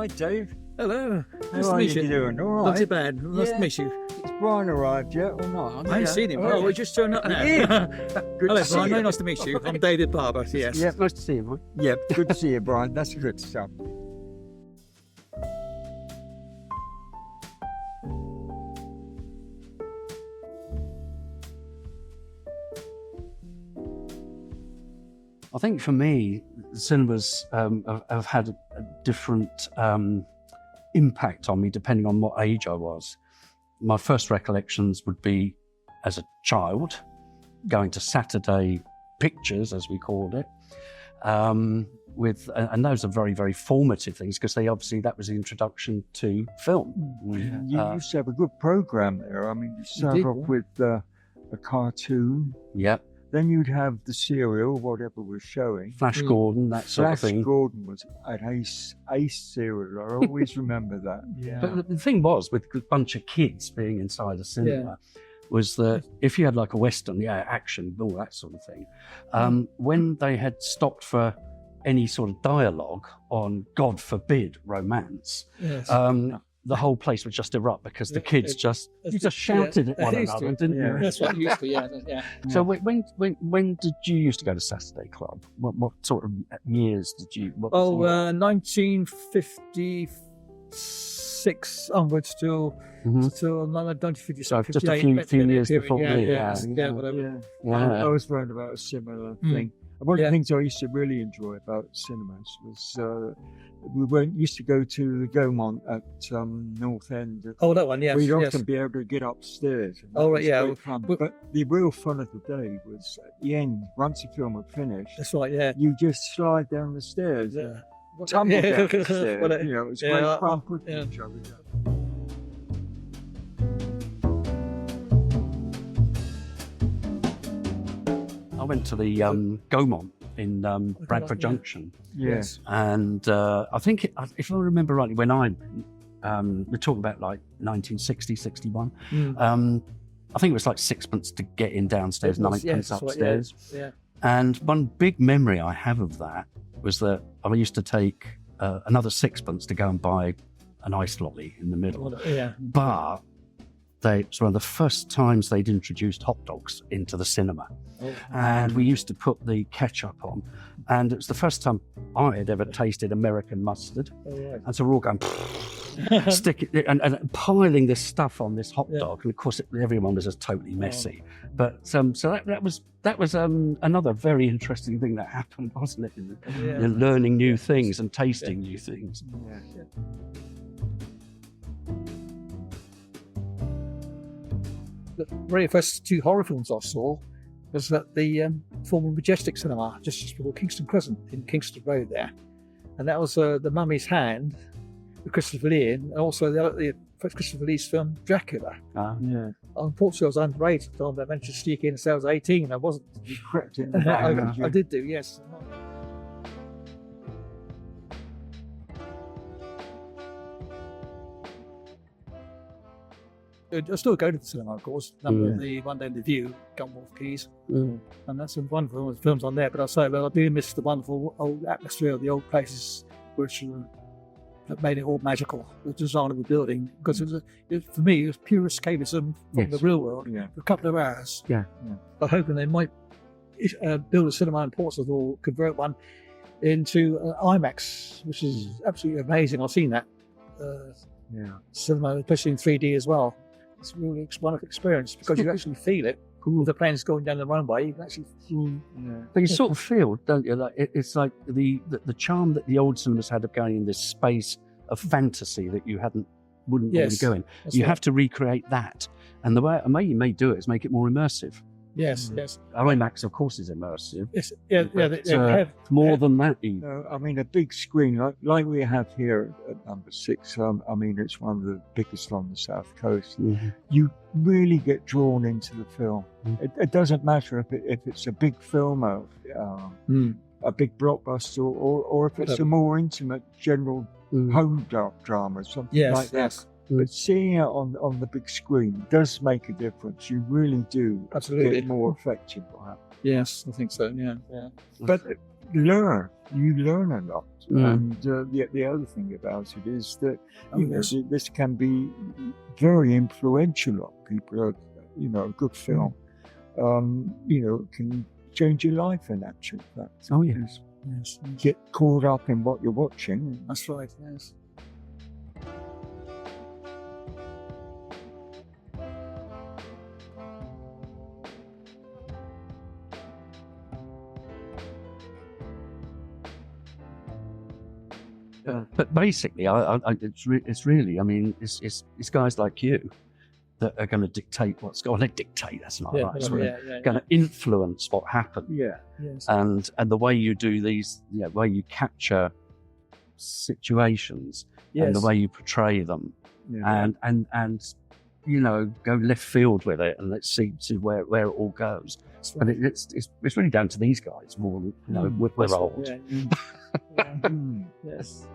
Hi, Dave. Hello. How are you doing? All right. Not too bad. Nice to meet you. Has Brian arrived yet or not? I haven't seen him. Oh, we're just showing up now. Good Hello, to see Brian. you. Very nice to meet you. I'm David Barber. Yes. Yep, nice to see you, Mike. Yep, good to see you, Brian. That's good stuff. I think for me, cinemas have had a different impact on me depending on what age I was. My first recollections would be as a child, going to Saturday pictures, as we called it, and those are very, very formative things because that was the introduction to film. You used to have a good program there. I mean, you started off with a cartoon. Yep. Then you'd have the serial, whatever was showing. Flash Gordon, that sort of thing. Flash Gordon was an ace serial. I always remember that. Yeah. But the thing was, with a bunch of kids being inside a cinema, was that if you had like a Western, action, all that sort of thing, when they had stopped for any sort of dialogue on, God forbid, romance, the whole place would just erupt because the kids just shouted at one another, didn't you? That's what you used to, yeah. So when did you used to go to Saturday Club? What sort of years did you? 1956 onwards till 1956. So just a few years before me. I was around about a similar thing. One of the things I used to really enjoy about cinemas was we used to go to the Gaumont at North End. Oh, that one, yes. We'd often be able to get upstairs. Oh, right, yeah. Fun. But the real fun of the day was at the end, once the film had finished. That's right, yeah. You just slide down the stairs. Yeah. Tumble down the stairs. Well, it was great fun putting each other down. I went to the Gaumont in Bradford Junction. Yes. And I think, if I remember rightly, when we're talking about like 1960, 61, I think it was like sixpence to get in downstairs, ninepence upstairs. Yeah. And one big memory I have of that was that I used to take another sixpence to go and buy an ice lolly in the middle. But it was one of the first times they'd introduced hot dogs into the cinema. And we used to put the ketchup on. And it was the first time I had ever tasted American mustard. And so we're all going, stick it, and piling this stuff on this hot dog. And of course, everyone was just totally messy. But so that was another very interesting thing that happened, wasn't it? In learning new things and tasting new things. The very first two horror films I saw was at the former Majestic Cinema, just before Kingston Crescent in Kingston Road there. And that was The Mummy's Hand with Christopher Lee, and also the first Christopher Lee's film, Dracula. Unfortunately, I was underage at the time, but I managed to sneak in and say I was 18. I wasn't. You crept in. I did do, yes. I still go to the cinema, of course. The One Day in the View, Gunwolf Keys, and that's some wonderful films on there. But I do miss the wonderful old atmosphere of the old places, which that made it all magical. The design of the building, because for me, it was pure escapism from the real world for a couple of hours. I'm hoping they might build a cinema in Portsmouth or convert one into IMAX, which is absolutely amazing. I've seen that cinema, especially in 3D as well. It's really a wonderful experience because you actually feel it. With the planes going down the runway, you can actually. But you sort of feel, don't you? Like it's like the charm that the old cinemas had of going in this space of fantasy that you wouldn't normally go in. You have to recreate that, and the way you may do it is make it more immersive. Yes. IMAX, of course, is immersive. More than that, even. I mean, a big screen like we have here at number 6. I mean, it's one of the biggest on the south coast. You really get drawn into the film. It doesn't matter if it's a big film, a big blockbuster, or if it's a more intimate, general home drama, something like that. But seeing it on the big screen does make a difference. You really do get more affected by it. Yes, I think so. Yeah. But learn. You learn a lot. And the other thing about it is that this can be very influential on people. A good film, can change your life in actual fact. Oh yes. Yes. Get caught up in what you're watching. That's right. Yes. But basically, it's really, I mean, it's guys like you that are going to dictate what's going to dictate. That's not right. Going to influence what happens. Yeah. Yes. And the way you do these, way you capture situations and the way you portray them, and go left field with it, and let's see where it all goes. But it's really down to these guys more. We're old. Yes.